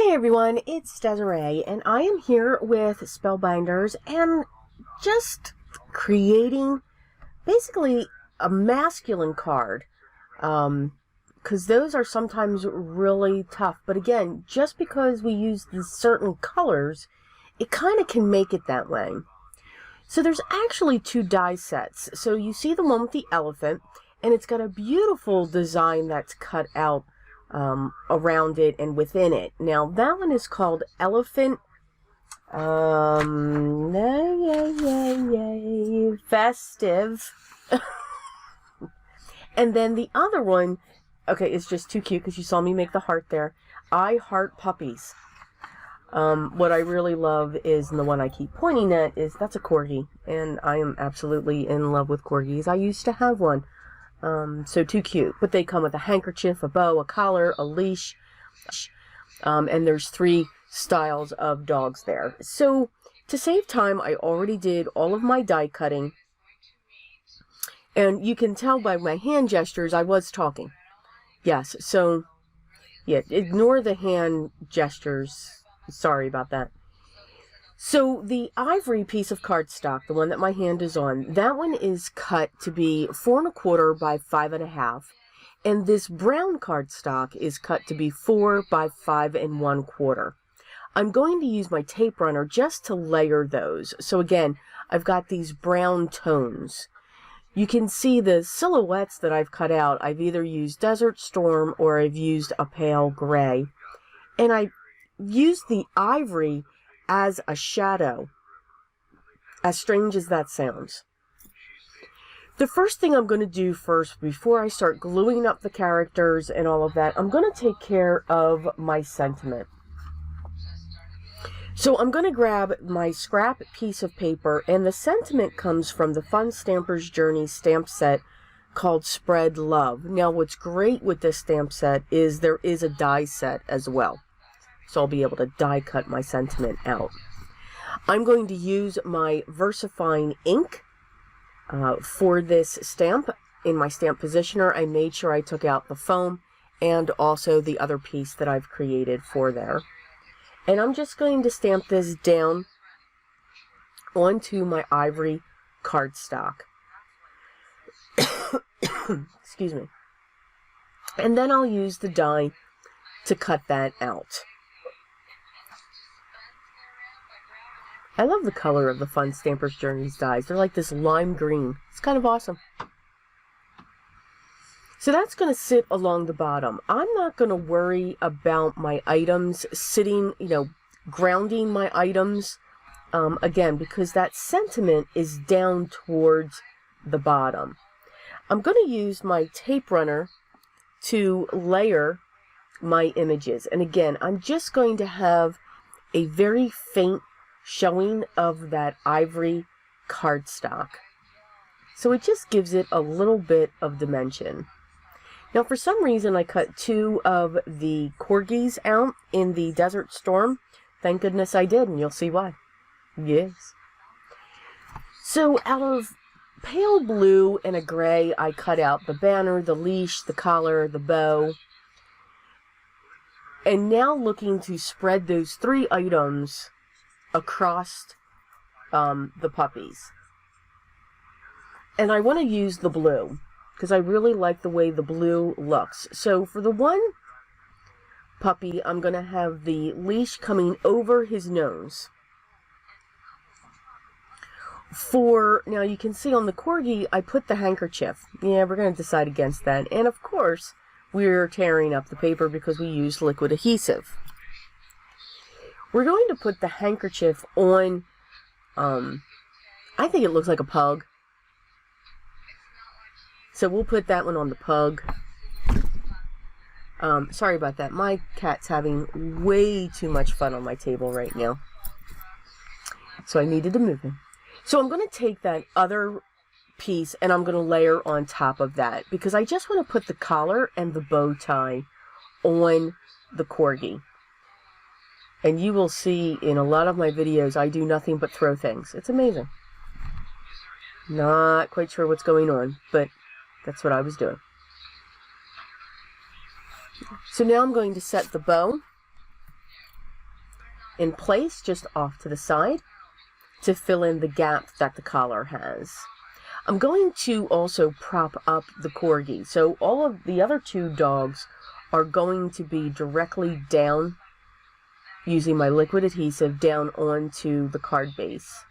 Hey everyone, it's Desiree, and I am here with Spellbinders and just creating basically a masculine card, because those are sometimes really tough. But again, just because we use these certain colors, it kind of can make it that way. So there's actually two die sets. So you see the one with the elephant, and it's got a beautiful design that's cut out around it and within it. Now that one is called Elephant Festive. And then the other one, okay, it's just too cute because you saw me make the heart there. I Heart Puppies. What I really love is, and the one I keep pointing at, is that's a corgi, and I am absolutely in love with corgis. I used to have one. So too cute. But they come with a handkerchief, a bow, a collar, a leash, and there's 3 styles of dogs there. So to save time, I already did all of my die cutting, and you can tell by my hand gestures I was talking. Yes, so yeah, ignore the hand gestures. Sorry about that. So the ivory piece of cardstock, the one that my hand is on, that one is cut to be 4 1/4 by 5 1/2, and this brown cardstock is cut to be 4 by 5 1/4. I'm going to use my tape runner just to layer those. So again, I've got these brown tones. You can see the silhouettes that I've cut out. I've either used Desert Storm or I've used a pale gray, and I used the ivory as a shadow, as strange as that sounds. The first thing I'm going to do first, before I start gluing up the characters and all of that, I'm going to take care of my sentiment. So I'm going to grab my scrap piece of paper, and the sentiment comes from the Fun Stamper's Journey stamp set called Spread Love. Now what's great with this stamp set is there is a die set as well. So I'll be able to die cut my sentiment out. I'm going to use my VersaFine ink for this stamp. In my stamp positioner, I made sure I took out the foam and also the other piece that I've created for there. And I'm just going to stamp this down onto my ivory cardstock. Excuse me. And then I'll use the die to cut that out. I love the color of the Fun Stamper's Journeys dies. They're like this lime green. It's kind of awesome. So that's going to sit along the bottom. I'm not going to worry about my items sitting, grounding my items, again, because that sentiment is down towards the bottom. I'm going to use my tape runner to layer my images. And again, I'm just going to have a very faint showing of that ivory cardstock. So it just gives it a little bit of dimension. Now for some reason I cut 2 of the corgis out in the Desert Storm. Thank goodness I did, and you'll see why. Yes. So out of pale blue and a gray, I cut out the banner, the leash, the collar, the bow. And now looking to spread those 3 items across the puppies. And I want to use the blue because I really like the way the blue looks. So for the one puppy, I'm going to have the leash coming over his nose. Now you can see on the corgi, I put the handkerchief. Yeah, we're going to decide against that. And of course, we're tearing up the paper because we used liquid adhesive. We're going to put the handkerchief on, I think it looks like a pug. So we'll put that one on the pug. Sorry about that. My cat's having way too much fun on my table right now. So I needed to move him. So I'm going to take that other piece and I'm going to layer on top of that because I just want to put the collar and the bow tie on the corgi. And you will see in a lot of my videos, I do nothing but throw things. It's amazing. Not quite sure what's going on, but that's what I was doing. So now I'm going to set the bow in place just off to the side to fill in the gap that the collar has. I'm going to also prop up the corgi. So all of the other two dogs are going to be directly down, using my liquid adhesive, down onto the card base.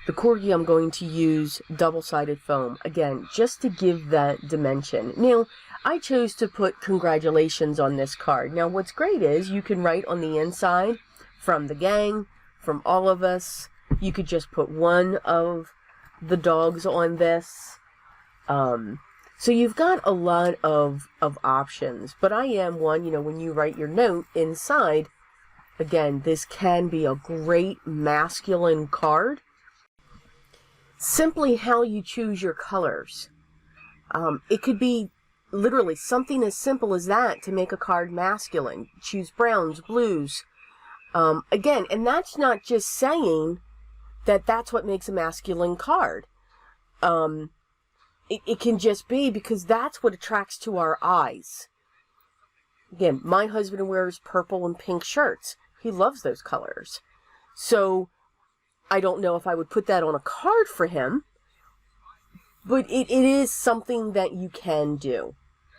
The corgi I'm going to use double-sided foam, again, just to give that dimension. Now, I chose to put congratulations on this card. Now, what's great is you can write on the inside, from the gang, from all of us. You could just put one of the dogs on this. So you've got a lot of options. But I am one, you know, when you write your note inside, again, this can be a great masculine card. Simply how you choose your colors. It could be literally something as simple as that to make a card masculine. Choose browns, blues. Again, and that's not just saying that that's what makes a masculine card. It can just be because that's what attracts to our eyes. Again, my husband wears purple and pink shirts. He loves those colors. So I don't know if I would put that on a card for him, but it is something that you can do.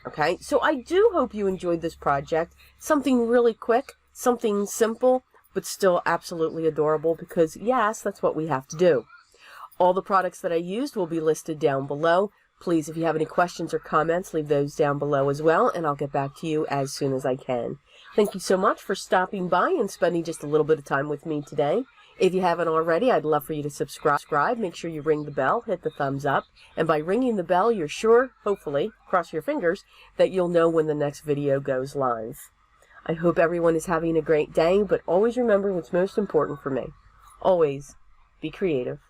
Okay, so I do hope you enjoyed this project. Something really quick, something simple, but still absolutely adorable, because yes, that's what we have to do. All the products that I used will be listed down below. Please, if you have any questions or comments, leave those down below as well, and I'll get back to you as soon as I can. Thank you so much for stopping by and spending just a little bit of time with me today. If you haven't already, I'd love for you to subscribe. Make sure you ring the bell, hit the thumbs up, and by ringing the bell, you're sure, hopefully, cross your fingers, that you'll know when the next video goes live. I hope everyone is having a great day, but always remember what's most important for me. Always be creative.